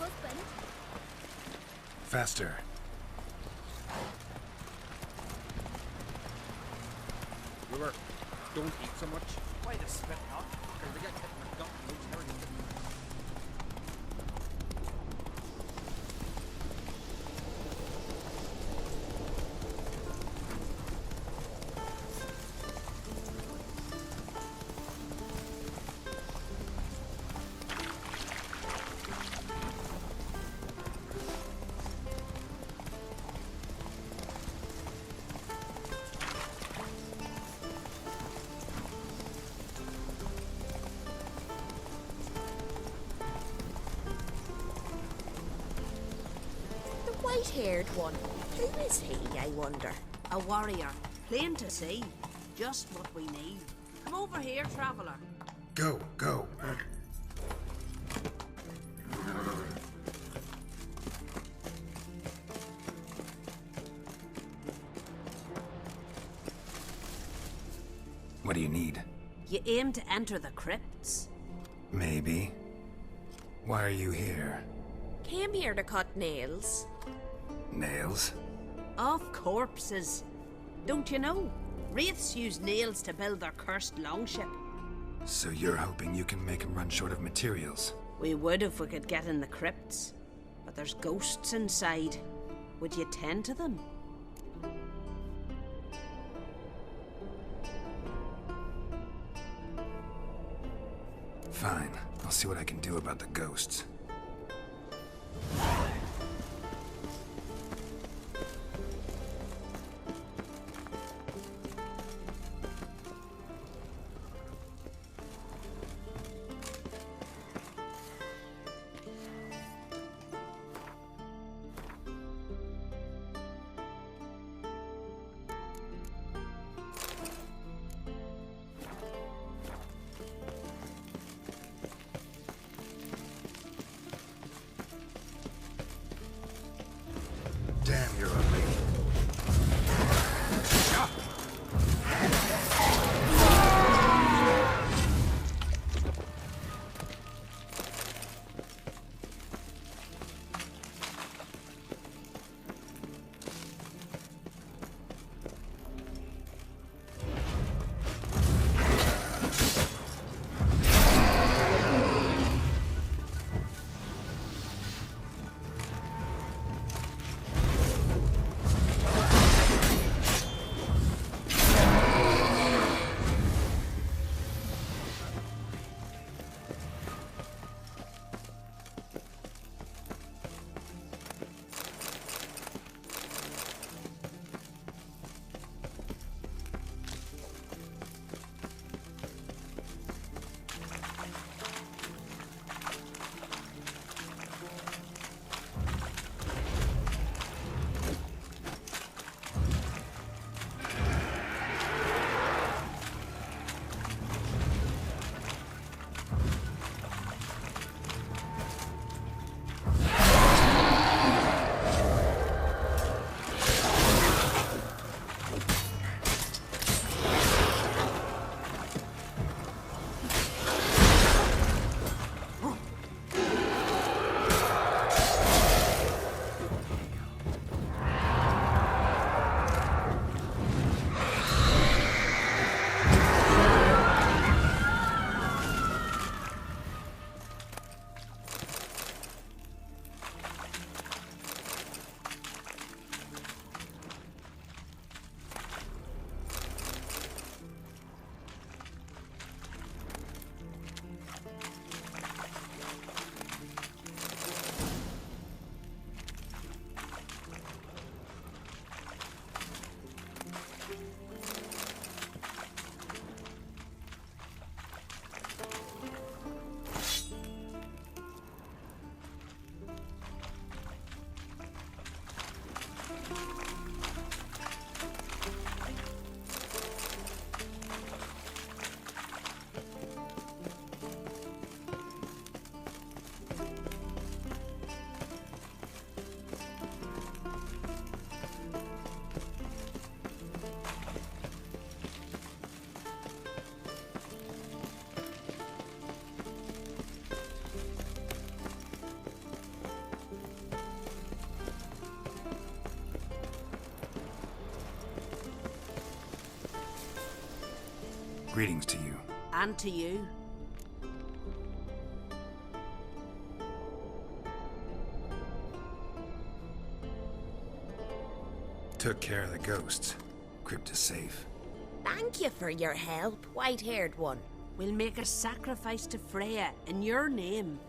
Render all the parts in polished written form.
husband. Faster. River, don't eat so much. Why the spit not? Because they get hit in the gut and lose everything. White-haired one. Who is he, I wonder? A warrior. Plain to see. Just what we need. Come over here, traveller. Go, go. What do you need? You aim to enter the crypts? Maybe. Why are you here? Came here to cut nails. Nails? Of corpses. Don't you know? Wraiths use nails to build their cursed longship. So you're hoping you can make them run short of materials? We would if we could get in the crypts. But there's ghosts inside. Would you tend to them? Fine. I'll see what I can do about the ghosts. Greetings to you. And to you. Took care of the ghosts. Crypt is safe. Thank you for your help, white-haired one. We'll make a sacrifice to Freya in your name.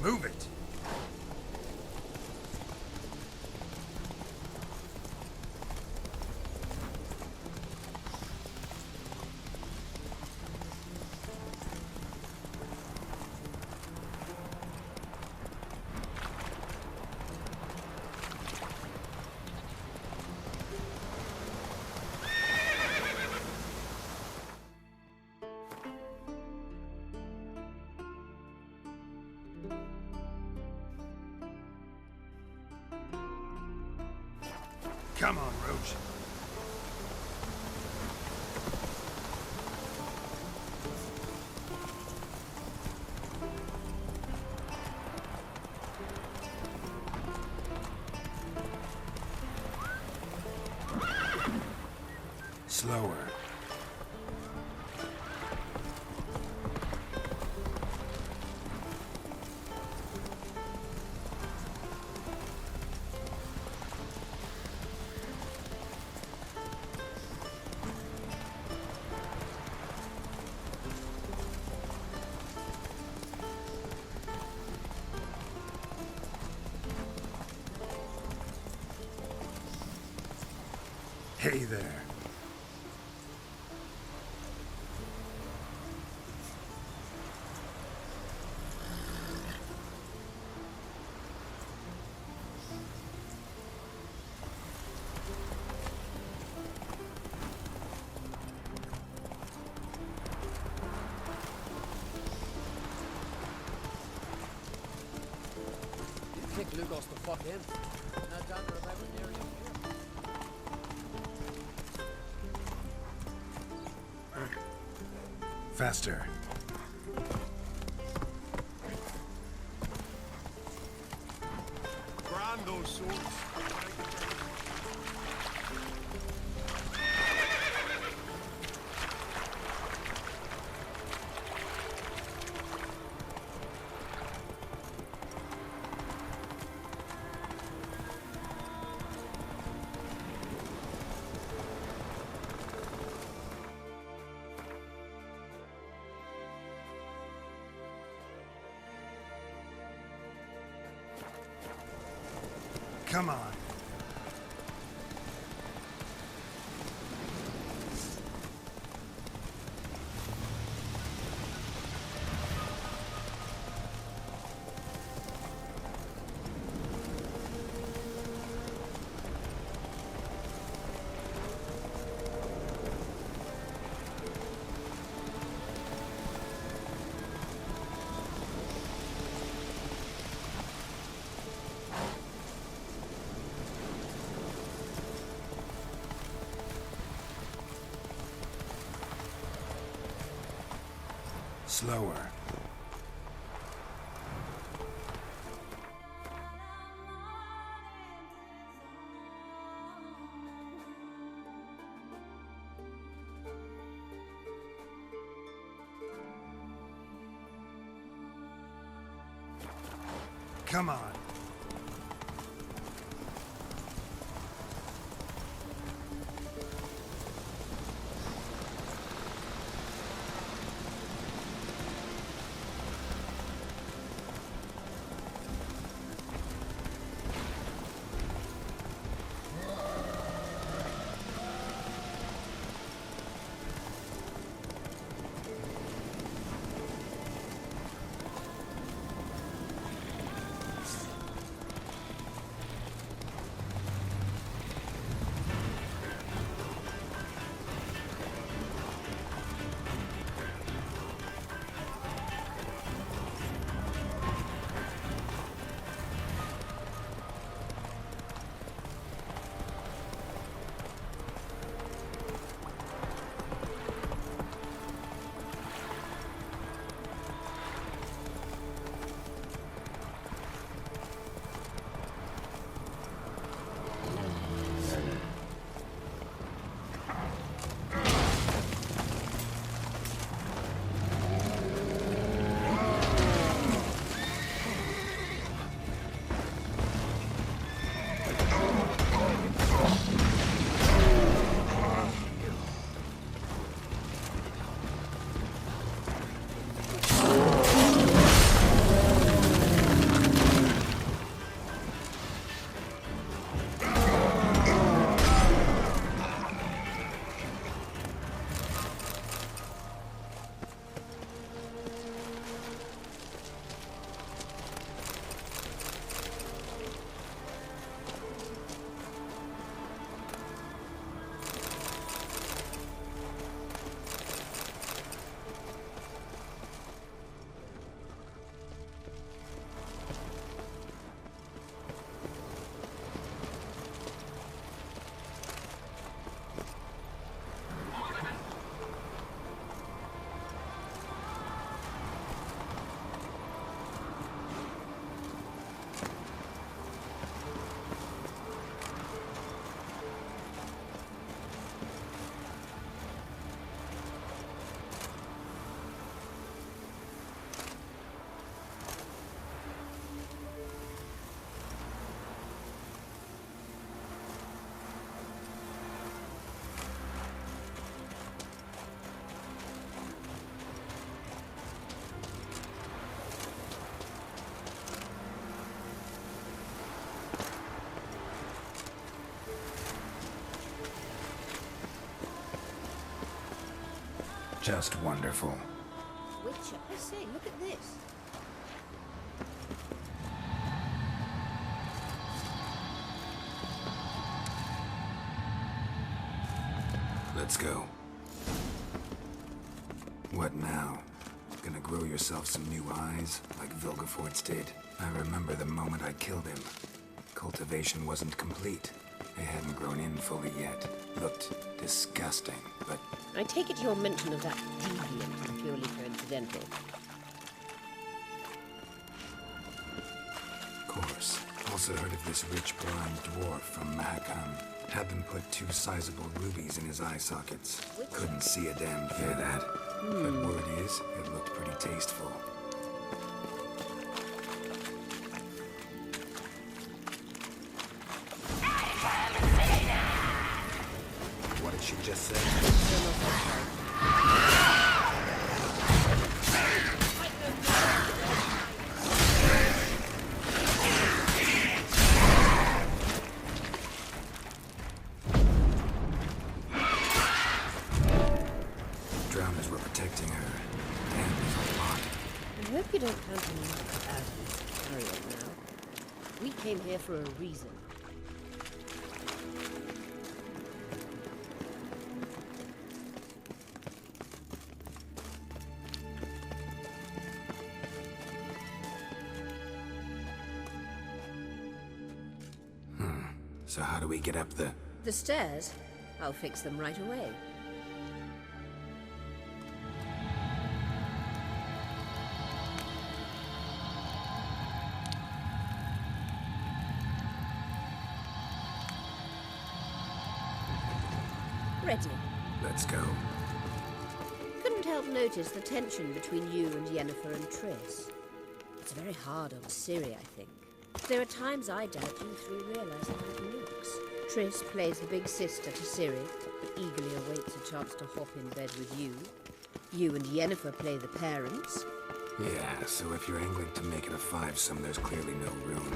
Move it! Come on, Roach. Slower. Hey there. Kick Lugos the fuck in. Now down to the river near you. Faster. Brand those swords. Come on. Slower. Come on. Just wonderful. Witcher, I say, look at this. Let's go. What now? Gonna grow yourself some new eyes, like Vilgefortz did? I remember the moment I killed him. Cultivation wasn't complete. They hadn't grown in fully yet. Looked disgusting, but... I take it your mention of that deviant is purely coincidental. Of course. Also heard of this rich blind dwarf from Mahakam. Had them put 2 sizable rubies in his eye sockets. Couldn't see a damn thing. Hear that? But word is, it looked pretty tasteful. What did she just say? Drowners were protecting her. Damn, there's a lot. I hope you don't count on me as carry on now. We came here for a reason. So how do we get up the... The stairs? I'll fix them right away. Ready. Let's go. Couldn't help notice the tension between you and Yennefer and Triss. It's very hard on Ciri, I think. There are times I doubt you three realize how it looks. Triss plays the big sister to Ciri, but eagerly awaits a chance to hop in bed with you. You and Yennefer play the parents. Yeah, so if you're angling to make it a 5-some, there's clearly no room.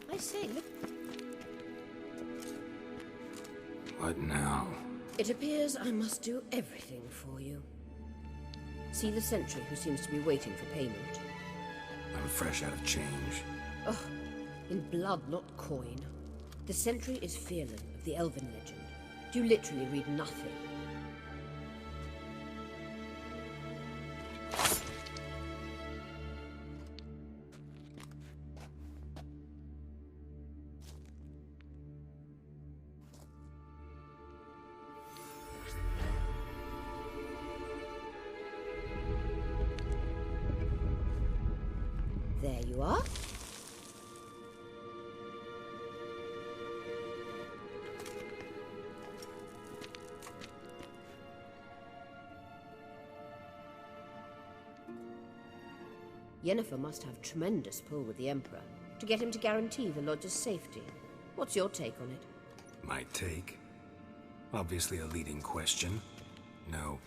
I say, look. What now? It appears I must do everything for you. See the sentry who seems to be waiting for payment? I'm fresh out of change. Oh, in blood, not coin. The sentry is Fearlan of the Elven legend. You literally read nothing. There you are. Yennefer must have tremendous pull with the Emperor to get him to guarantee the Lodge's safety. What's your take on it? My take? Obviously a leading question. No.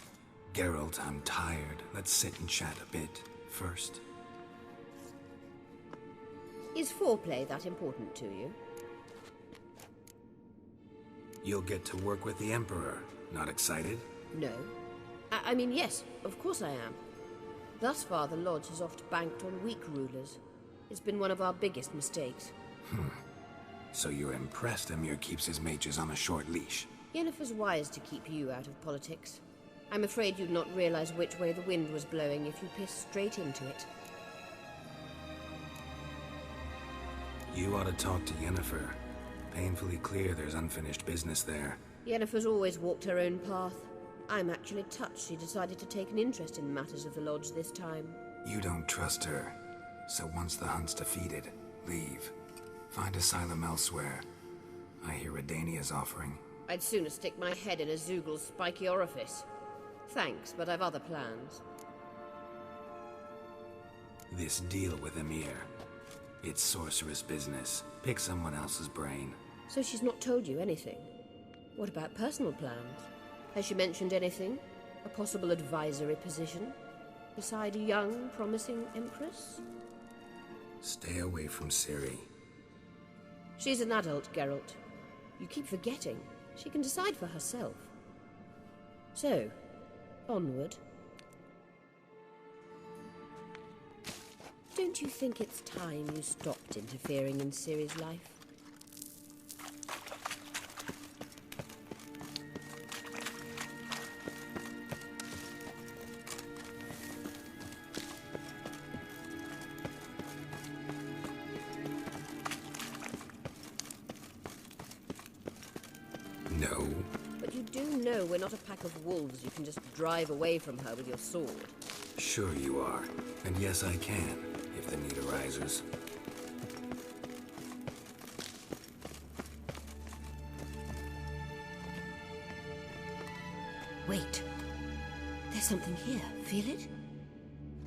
Geralt, I'm tired. Let's sit and chat a bit first. Is foreplay that important to you? You'll get to work with the Emperor. Not excited? No. I mean, yes, of course I am. Thus far, the Lodge has oft banked on weak rulers. It's been one of our biggest mistakes. So you're impressed Emir keeps his mages on a short leash? Yennefer's wise to keep you out of politics. I'm afraid you'd not realize which way the wind was blowing if you pissed straight into it. You ought to talk to Yennefer. Painfully clear there's unfinished business there. Yennefer's always walked her own path. I'm actually touched she decided to take an interest in matters of the Lodge this time. You don't trust her. So once the hunt's defeated, leave. Find asylum elsewhere. I hear Redania's offering. I'd sooner stick my head in a Zoogl's spiky orifice. Thanks, but I've other plans. This deal with Emir. It's sorceress business. Pick someone else's brain. So she's not told you anything? What about personal plans? Has she mentioned anything? A possible advisory position? Beside a young, promising empress? Stay away from Ciri. She's an adult, Geralt. You keep forgetting. She can decide for herself. So, onward. Don't you think it's time you stopped interfering in Ciri's life? No. But you do know we're not a pack of wolves you can just drive away from her with your sword. Sure you are. And yes, I can, if the need arises. Wait. There's something here. Feel it?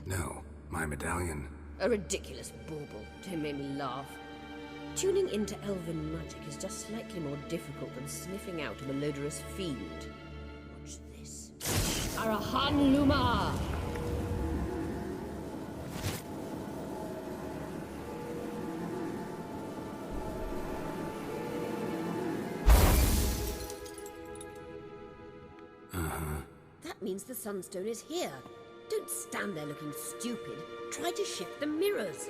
No. My medallion. A ridiculous bauble. Don't make me laugh. Tuning into elven magic is just slightly more difficult than sniffing out a malodorous fiend. Watch this. Arahan Luma! That means the Sunstone is here. Don't stand there looking stupid. Try to shift the mirrors.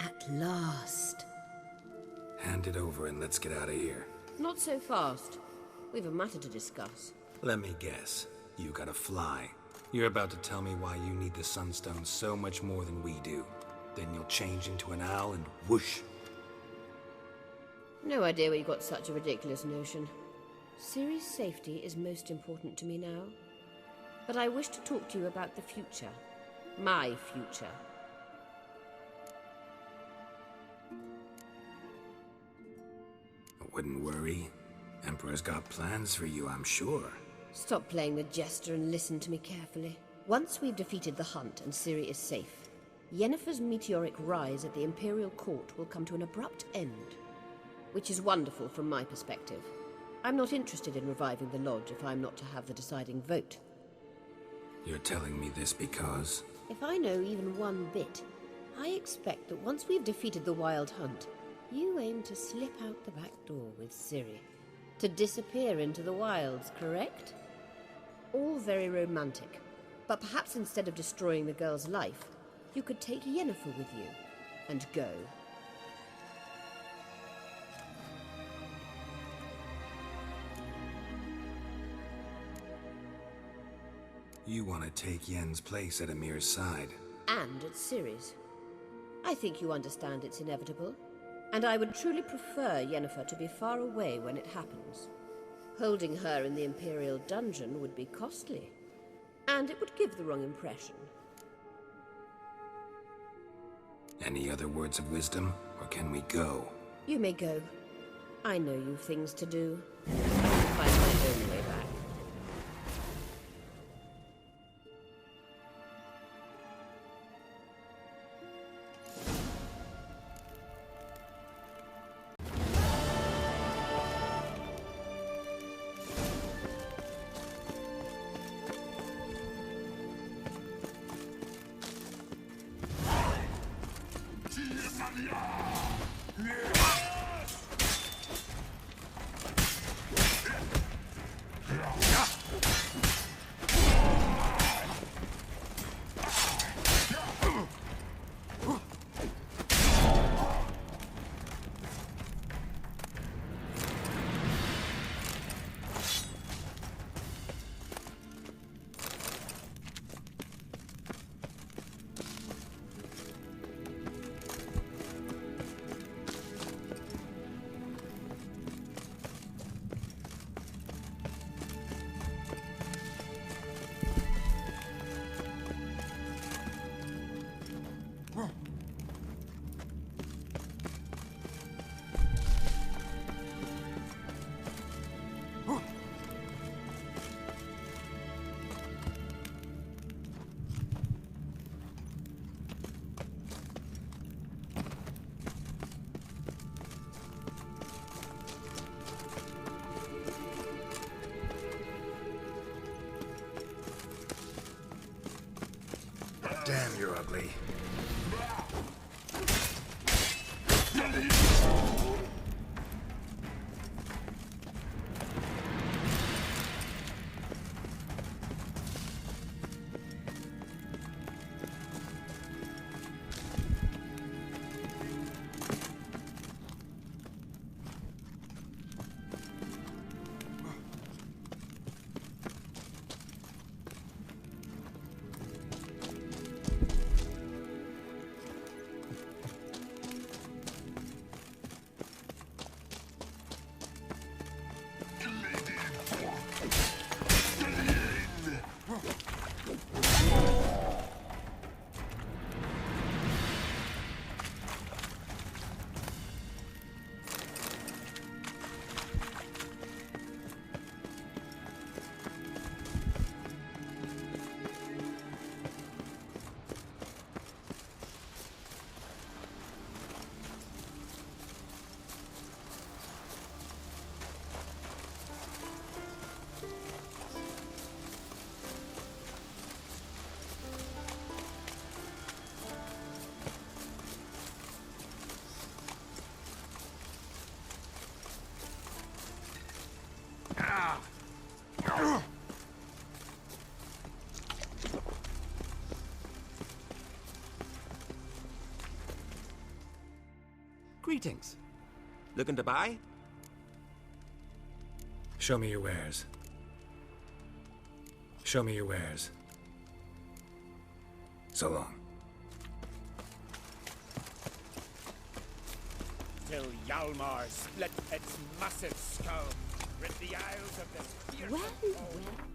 At last. Hand it over and let's get out of here. Not so fast. We've a matter to discuss. Let me guess. You gotta fly. You're about to tell me why you need the Sunstone so much more than we do. Then you'll change into an owl and whoosh. No idea where you got such a ridiculous notion. Ciri's safety is most important to me now. But I wish to talk to you about the future. My future. I wouldn't worry. Emperor's got plans for you, I'm sure. Stop playing the jester and listen to me carefully. Once we've defeated the hunt and Ciri is safe, Yennefer's meteoric rise at the Imperial Court will come to an abrupt end. Which is wonderful from my perspective. I'm not interested in reviving the Lodge if I'm not to have the deciding vote. You're telling me this because... If I know even one bit, I expect that once we've defeated the Wild Hunt, you aim to slip out the back door with Ciri. To disappear into the wilds, correct? All very romantic. But perhaps instead of destroying the girl's life, you could take Yennefer with you and go. You want to take Yen's place at Amir's side. And at Ciri's. I think you understand it's inevitable. And I would truly prefer Yennefer to be far away when it happens. Holding her in the Imperial dungeon would be costly. And it would give the wrong impression. Any other words of wisdom, or can we go? You may go. I know you've things to do. I can find my own way back. Damn, you're ugly. Greetings. Looking to buy? Show me your wares. Show me your wares. So long. Till Hjalmar split its massive skull, rid the isles of this fearsome Well, foe. well.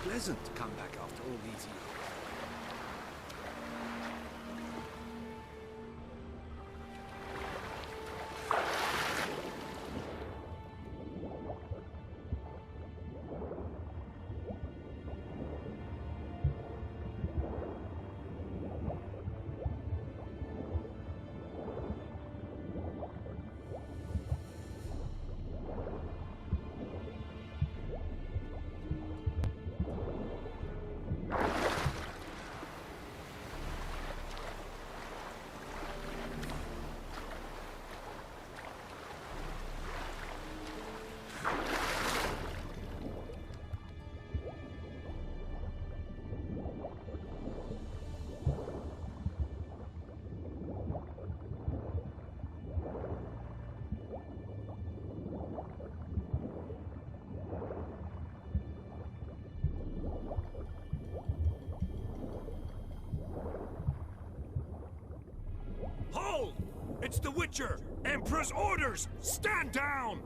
Pleasant to come back after all these years. Hold! It's the Witcher! Emperor's orders! Stand down!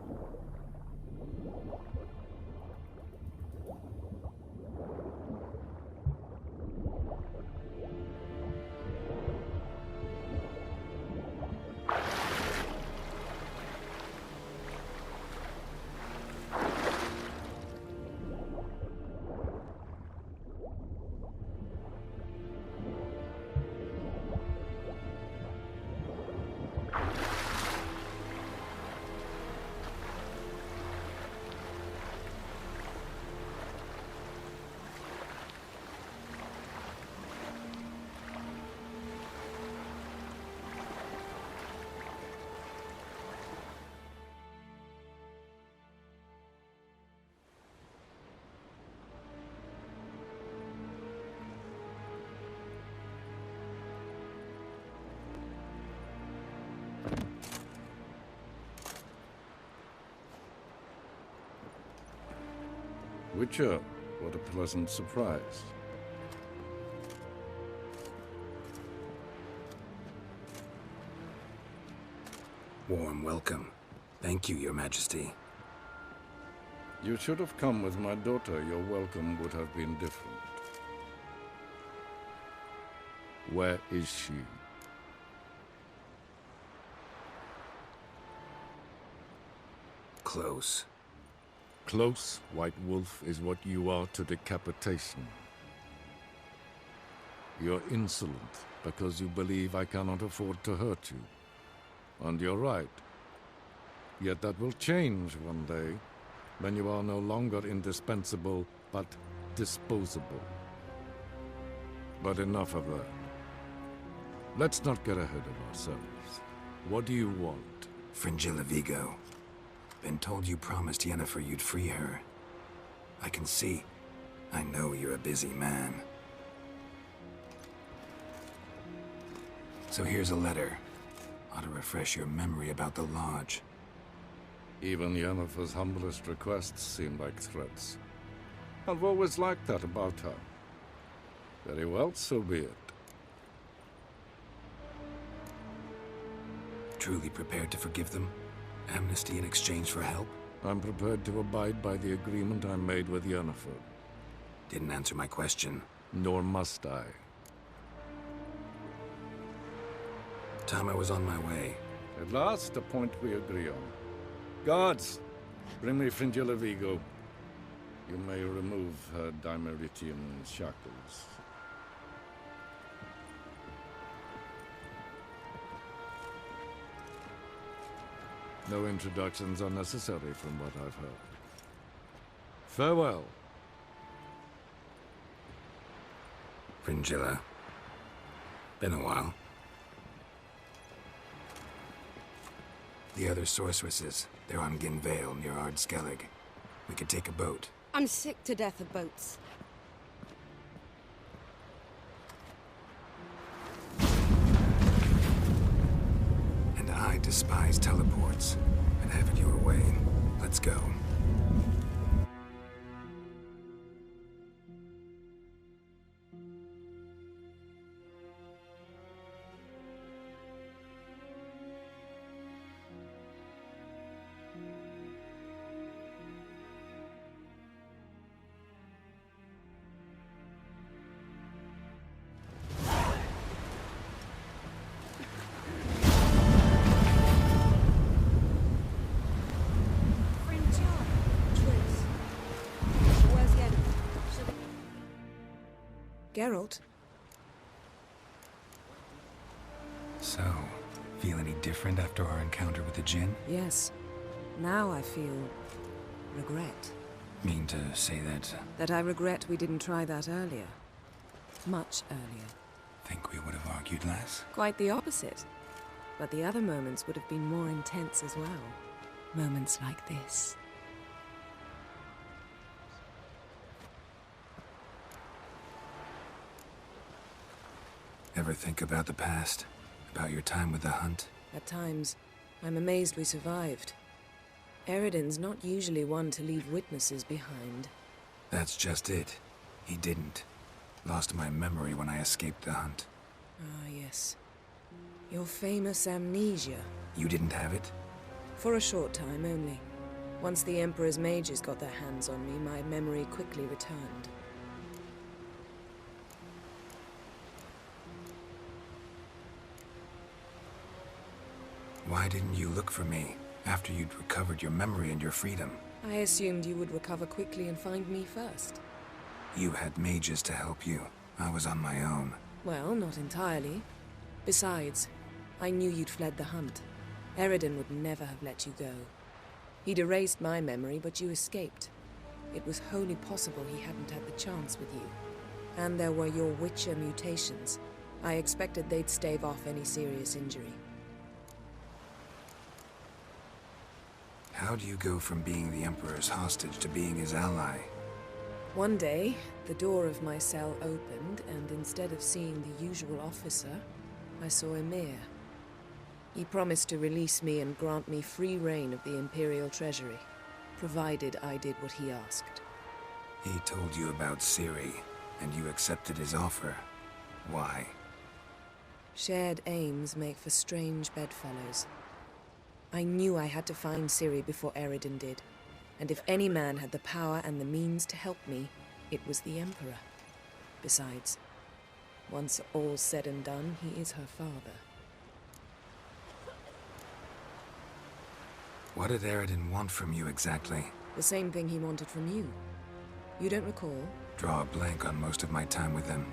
Witcher, what a pleasant surprise. Warm welcome. Thank you, Your Majesty. You should have come with my daughter. Your welcome would have been different. Where is she? Close. Close, White Wolf, is what you are to decapitation. You're insolent because you believe I cannot afford to hurt you. And you're right. Yet that will change one day, when you are no longer indispensable, but disposable. But enough of that. Let's not get ahead of ourselves. What do you want? Fringilla Vigo. Been told you promised Yennefer you'd free her. I can see. I know you're a busy man. So here's a letter. Ought to refresh your memory about the Lodge. Even Yennefer's humblest requests seem like threats. I've always liked that about her. Very well, so be it. Truly prepared to forgive them? Amnesty in exchange for help? I'm prepared to abide by the agreement I made with Yennefer. Didn't answer my question. Nor must I. Time I was on my way. At last, a point we agree on. Guards, bring me Fringilla Vigo. You may remove her Dimeritian shackles. No introductions are necessary from what I've heard. Farewell. Fringilla. Been a while. The other sorceresses, they're on Ginvale near Ard-Skellig. We could take a boat. I'm sick to death of boats. And I despise teleports. And have it your way. Let's go. Geralt? So, feel any different after our encounter with the Djinn? Yes. Now I feel regret. Mean to say that? That I regret we didn't try that earlier. Much earlier. Think we would have argued less? Quite the opposite. But the other moments would have been more intense as well. Moments like this. Ever think about the past? About your time with the Hunt? At times, I'm amazed we survived. Eridan's not usually one to leave witnesses behind. That's just it. He didn't. Lost my memory when I escaped the Hunt. Ah, yes. Your famous amnesia. You didn't have it? For a short time only. Once the Emperor's mages got their hands on me, my memory quickly returned. Why didn't you look for me after you'd recovered your memory and your freedom? I assumed you would recover quickly and find me first. You had mages to help you. I was on my own. Well, not entirely. Besides, I knew you'd fled the Hunt. Eridan would never have let you go. He'd erased my memory, but you escaped. It was wholly possible he hadn't had the chance with you. And there were your Witcher mutations. I expected they'd stave off any serious injury. How do you go from being the Emperor's hostage to being his ally? One day, the door of my cell opened, and instead of seeing the usual officer, I saw Emir. He promised to release me and grant me free reign of the Imperial Treasury, provided I did what he asked. He told you about Ciri, and you accepted his offer. Why? Shared aims make for strange bedfellows. I knew I had to find Ciri before Eredin did, and if any man had the power and the means to help me, it was the Emperor. Besides, once all's said and done, he is her father. What did Eredin want from you exactly? The same thing he wanted from you. You don't recall? Draw a blank on most of my time with him.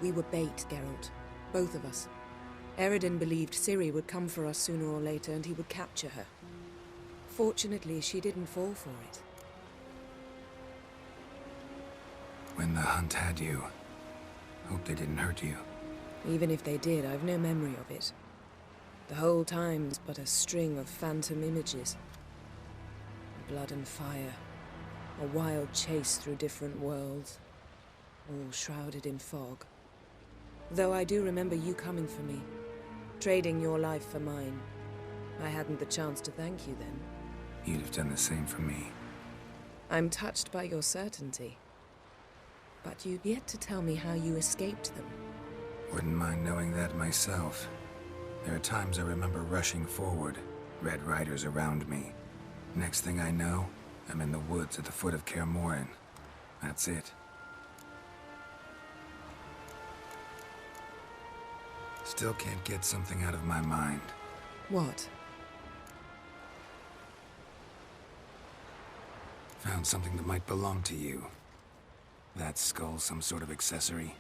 We were bait, Geralt. Both of us. Eredin believed Ciri would come for us sooner or later and he would capture her. Fortunately, she didn't fall for it. When the hunt had you, hope they didn't hurt you. Even if they did, I've no memory of it. The whole time's but a string of phantom images. Blood and fire. A wild chase through different worlds. All shrouded in fog. Though I do remember you coming for me. Trading your life for mine. I hadn't the chance to thank you then. You'd have done the same for me. I'm touched by your certainty. But you've yet to tell me how you escaped them. Wouldn't mind knowing that myself. There are times I remember rushing forward, Red Riders around me. Next thing I know, I'm in the woods at the foot of Kaer Morhen. That's it. Still can't get something out of my mind. What? Found something that might belong to you. That skull some sort of accessory?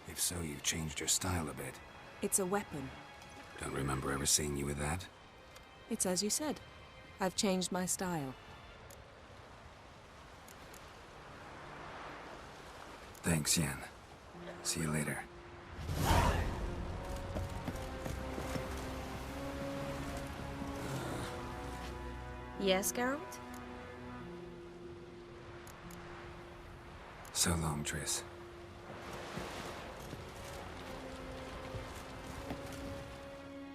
If so, you've changed your style a bit. It's a weapon. Don't remember ever seeing you with that. It's as you said. I've changed my style. Thanks, Yen. See you later. Yes, Geralt? So long, Triss.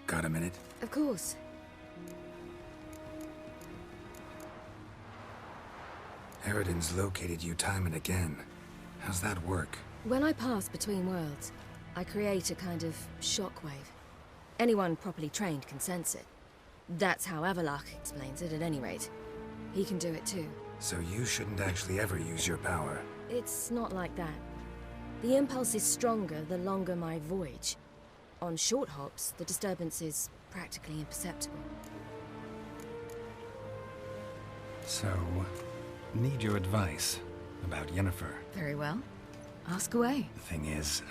Got a minute? Of course. Eredin's located you time and again. How's that work? When I pass between worlds, I create a kind of shockwave. Anyone properly trained can sense it. That's how Avalok explains it, at any rate. He can do it too. So you shouldn't actually ever use your power. It's not like that. The impulse is stronger the longer my voyage. On short hops, the disturbance is practically imperceptible. So, need your advice about Yennefer. Very well. Ask away. The thing is,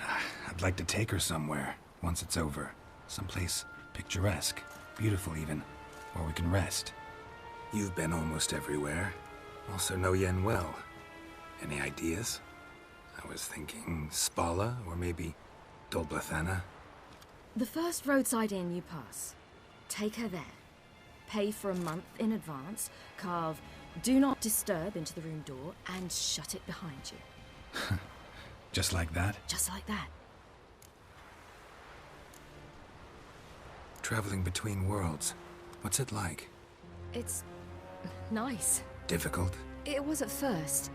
I'd like to take her somewhere, once it's over. Someplace picturesque, beautiful even, where we can rest. You've been almost everywhere. Also know Yen well. Any ideas? I was thinking Spala, or maybe Dol Blathanna. The first roadside inn you pass. Take her there. Pay for a month in advance, carve "Do Not Disturb" into the room door, and shut it behind you. Just like that? Just like that. Traveling between worlds, what's it like? It's nice. Difficult? It was at first,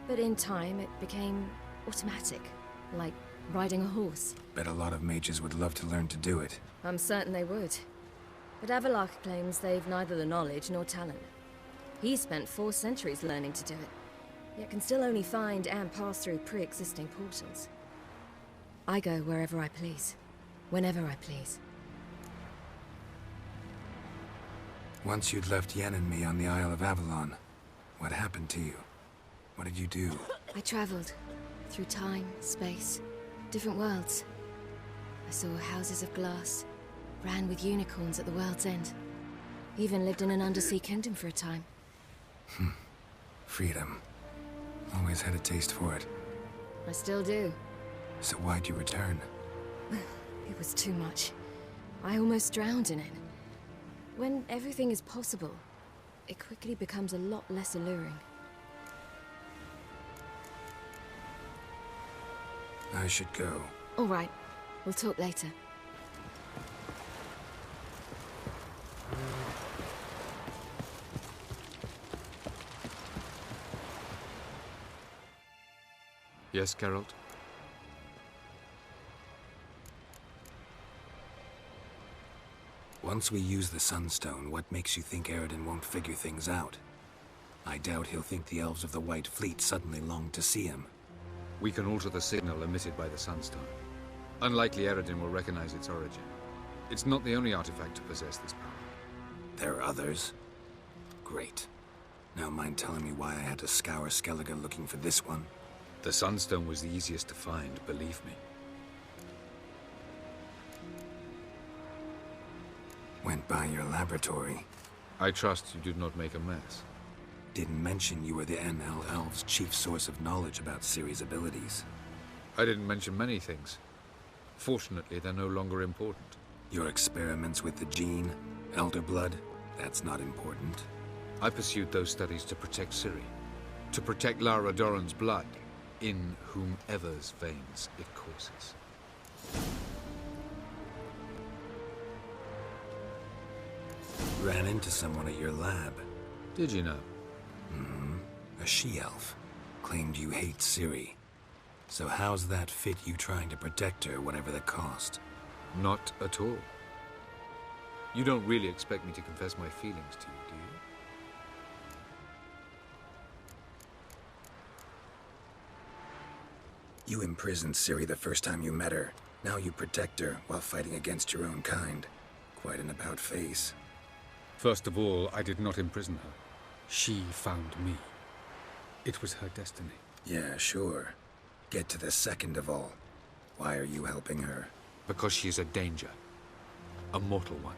but in time it became automatic, like riding a horse. Bet a lot of mages would love to learn to do it. I'm certain they would. But Avalok claims they've neither the knowledge nor talent. He spent 4 centuries learning to do it, yet can still only find and pass through pre-existing portals. I go wherever I please, whenever I please. Once you'd left Yen and me on the Isle of Avalon, what happened to you? What did you do? I traveled through time, space, different worlds. I saw houses of glass, ran with unicorns at the world's end. Even lived in an undersea kingdom for a time. Freedom. Always had a taste for it. I still do. So why'd you return? It was too much. I almost drowned in it. When everything is possible, it quickly becomes a lot less alluring. I should go. All right. We'll talk later. Yes, Geralt? Once we use the Sunstone, what makes you think Eredin won't figure things out? I doubt he'll think the elves of the White Fleet suddenly long to see him. We can alter the signal emitted by the Sunstone. Unlikely Eredin will recognize its origin. It's not the only artifact to possess this power. There are others? Great. Now mind telling me why I had to scour Skellige looking for this one? The Sunstone was the easiest to find, believe me. Went by your laboratory. I trust you did not make a mess. Didn't mention you were the NL Elves' chief source of knowledge about Ciri's abilities. I didn't mention many things. Fortunately, they're no longer important. Your experiments with the gene, Elder Blood, that's not important. I pursued those studies to protect Ciri. To protect Lara Doran's blood, in whomever's veins it courses. Ran into someone at your lab. Did you know? A she-elf. Claimed you hate Ciri. So how's that fit you trying to protect her, whatever the cost? Not at all. You don't really expect me to confess my feelings to you, do you? You imprisoned Ciri the first time you met her. Now you protect her while fighting against your own kind. Quite an about-face. First of all, I did not imprison her. She found me. It was her destiny. Yeah, sure. Get to the second of all. Why are you helping her? Because she is a danger. A mortal one.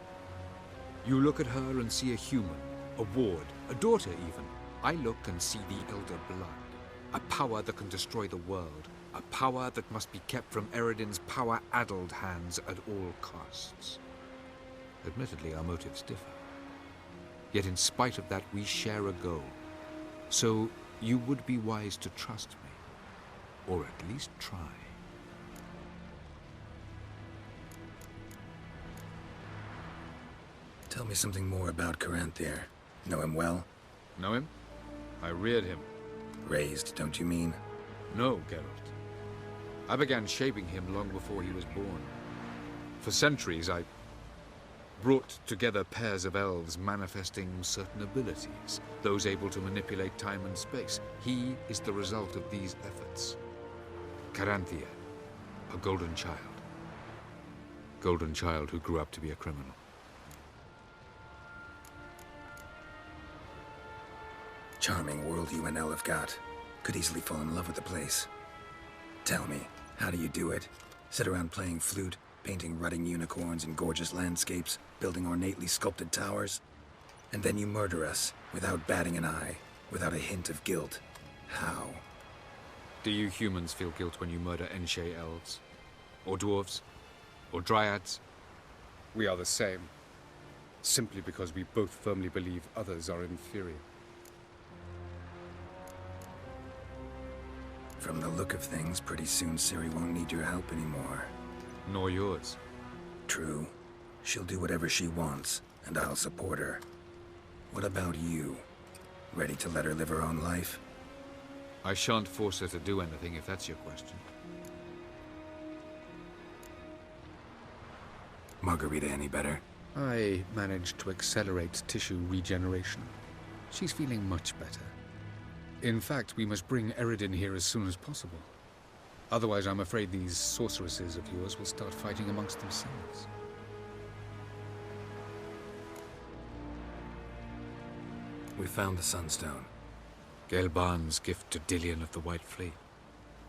You look at her and see a human, a ward, a daughter even. I look and see the Elder Blood. A power that can destroy the world. A power that must be kept from Eredin's power-addled hands at all costs. Admittedly, our motives differ. Yet in spite of that, we share a goal. So you would be wise to trust me. Or at least try. Tell me something more about Caranthir. Know him well? Know him? I reared him. Raised, don't you mean? No, Geralt. I began shaping him long before he was born. For centuries, I brought together pairs of elves manifesting certain abilities, those able to manipulate time and space. He is the result of these efforts. Caranthir, a golden child. Golden child who grew up to be a criminal. Charming world you and Elle have got. Could easily fall in love with the place. Tell me, how do you do it? Sit around playing flute, painting rutting unicorns in gorgeous landscapes, building ornately sculpted towers? And then you murder us, without batting an eye, without a hint of guilt. How? Do you humans feel guilt when you murder Enshe elves? Or dwarves? Or dryads? We are the same. Simply because we both firmly believe others are inferior. From the look of things, pretty soon Ciri won't need your help anymore. Nor yours. True. She'll do whatever she wants, and I'll support her. What about you? Ready to let her live her own life? I shan't force her to do anything, if that's your question. Margarita any better? I managed to accelerate tissue regeneration. She's feeling much better. In fact, we must bring Eredin here as soon as possible. Otherwise, I'm afraid these sorceresses of yours will start fighting amongst themselves. We found the Sunstone. Gelban's gift to Dillion of the White Fleet.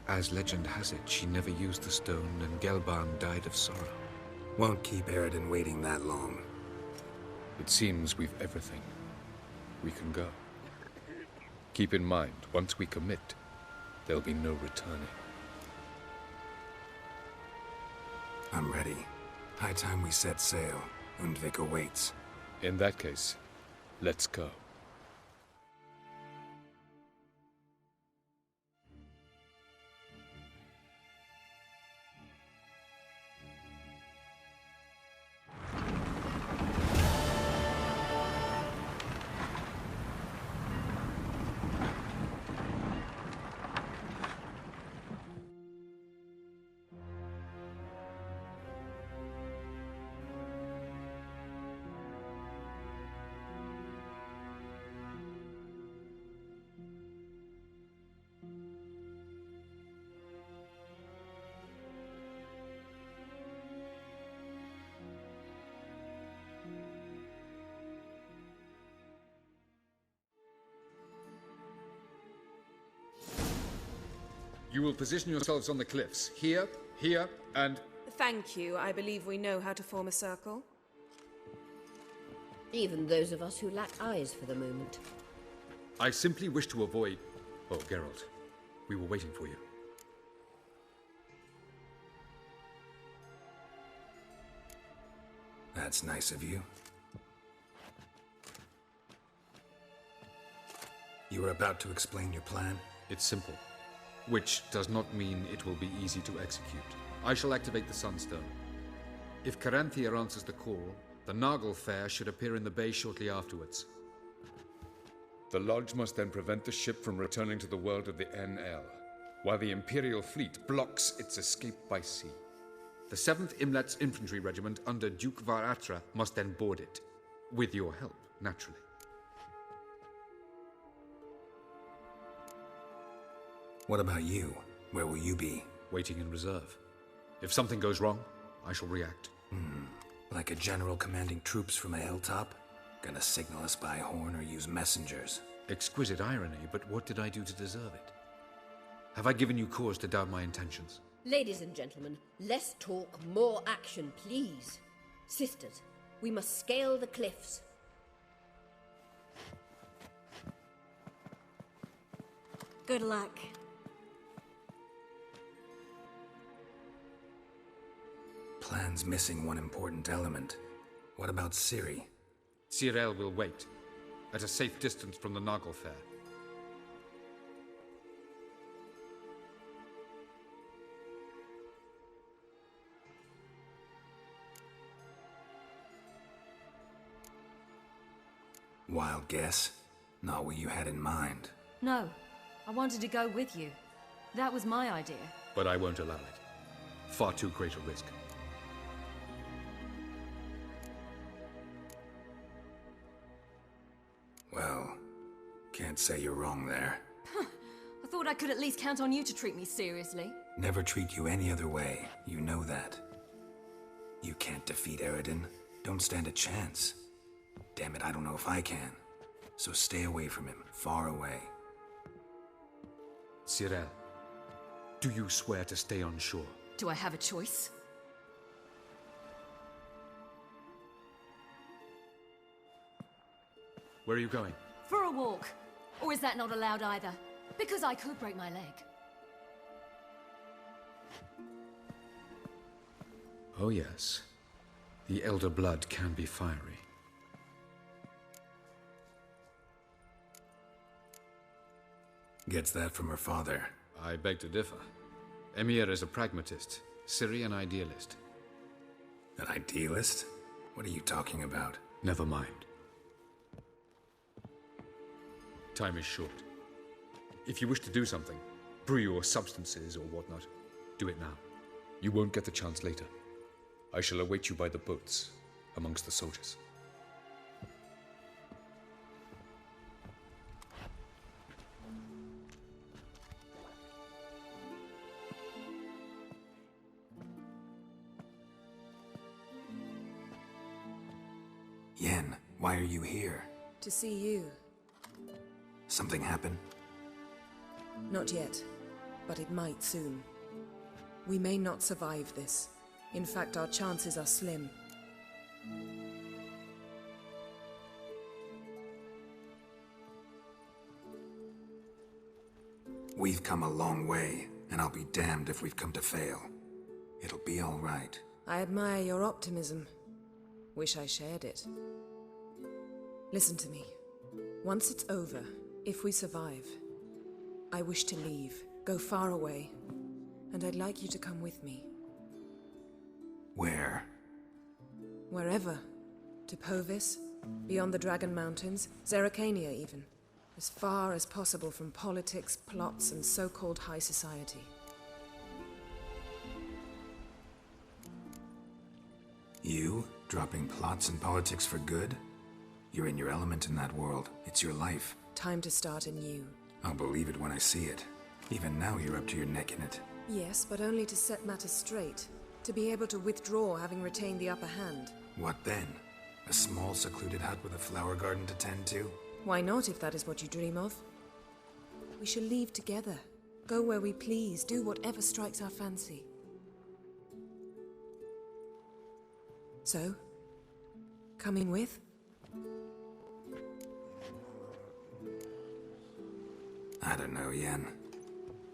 As legend has it, she never used the stone, and Gelban died of sorrow. Won't keep Eredin waiting that long. It seems we've everything. We can go. Keep in mind, once we commit, there'll be no returning. I'm ready. High time we set sail. Undvik awaits. In that case, let's go. You will position yourselves on the cliffs. Here, here, and... Thank you. I believe we know how to form a circle. Even those of us who lack eyes for the moment. I simply wish to avoid... Oh, Geralt. We were waiting for you. That's nice of you. You were about to explain your plan? It's simple. Which does not mean it will be easy to execute. I shall activate the Sunstone. If Caranthea answers the call, the Nargle Fair should appear in the bay shortly afterwards. The Lodge must then prevent the ship from returning to the world of the NL, while the Imperial fleet blocks its escape by sea. The 7th Imlet's Infantry Regiment under Duke Varatra must then board it. With your help, naturally. What about you? Where will you be? Waiting in reserve. If something goes wrong, I shall react. Like a general commanding troops from a hilltop? Gonna signal us by horn or use messengers? Exquisite irony, but what did I do to deserve it? Have I given you cause to doubt my intentions? Ladies and gentlemen, less talk, more action, please. Sisters, we must scale the cliffs. Good luck. Plan's missing one important element. What about Ciri? Ciri will wait, at a safe distance from the Nargle Fair. Wild guess? Not what you had in mind. No, I wanted to go with you. That was my idea. But I won't allow it. Far too great a risk. Well, can't say you're wrong there. I thought I could at least count on you to treat me seriously. Never treat you any other way. You know that. You can't defeat Eredin. Don't stand a chance. Damn it, I don't know if I can. So stay away from him. Far away. Ciri, do you swear to stay on shore? Do I have a choice? Where are you going? For a walk. Or is that not allowed either? Because I could break my leg. Oh yes. The Elder Blood can be fiery. Gets that from her father. I beg to differ. Emir is a pragmatist, Ciri an idealist. An idealist? What are you talking about? Never mind. Time is short. If you wish to do something, brew your substances or whatnot, do it now. You won't get the chance later. I shall await you by the boats, amongst the soldiers. Yen, why are you here? To see you. Something happen? Not yet, but it might soon. We may not survive this. In fact, our chances are slim. We've come a long way, and I'll be damned if we've come to fail. It'll be all right. I admire your optimism. Wish I shared it. Listen to me. Once it's over, if we survive, I wish to leave, go far away, and I'd like you to come with me. Where? Wherever. To Povis, beyond the Dragon Mountains, Zeracania even. As far as possible from politics, plots, and so-called high society. You? Dropping plots and politics for good? You're in your element in that world. It's your life. Time to start anew. I'll believe it when I see it. Even now you're up to your neck in it. Yes, but only to set matters straight. To be able to withdraw having retained the upper hand. What then? A small secluded hut with a flower garden to tend to? Why not, if that is what you dream of? We shall leave together. Go where we please, do whatever strikes our fancy. So, coming with? I don't know, Yen.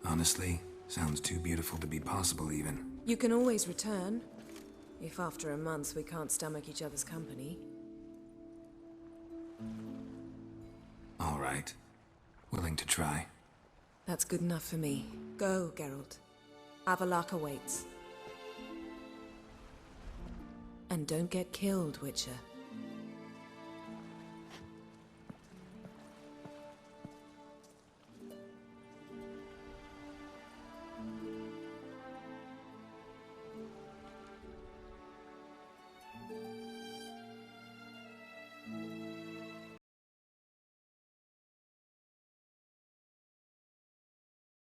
Honestly, sounds too beautiful to be possible even. You can always return, if after a month we can't stomach each other's company. All right. Willing to try. That's good enough for me. Go, Geralt. Avallac'h awaits. And don't get killed, Witcher.